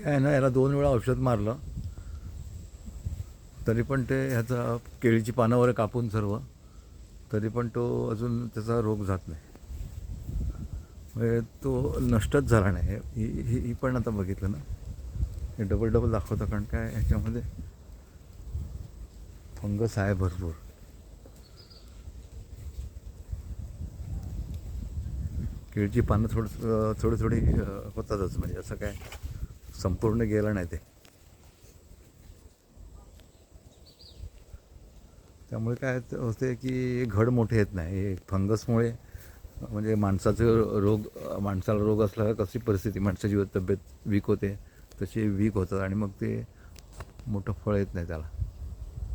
काय ना, याला 2 वेळा औषध मारलं तरी पण ते ह्याचा केळीची पानं वगैरे कापून सर्व, तरी पण तो अजून त्याचा रोग जात नाही. म्हणजे तो नष्टच झाला नाही. ही पण आता बघितलं ना, हे डबल डबल दाखवतं, कारण काय ह्याच्यामध्ये फंगस आहे भरपूर. केळीची पानं थोडी थोडी होतातच, म्हणजे असं काय संपूर्ण गेलं नाही ते. त्यामुळे काय होते की घड मोठे येत नाही हे फंगसमुळे. म्हणजे माणसाला रोग असला कशी परिस्थिती, माणसाची तब्येत वीक होते, तशी वीक होतात आणि मग ते मोठं फळ येत नाही त्याला.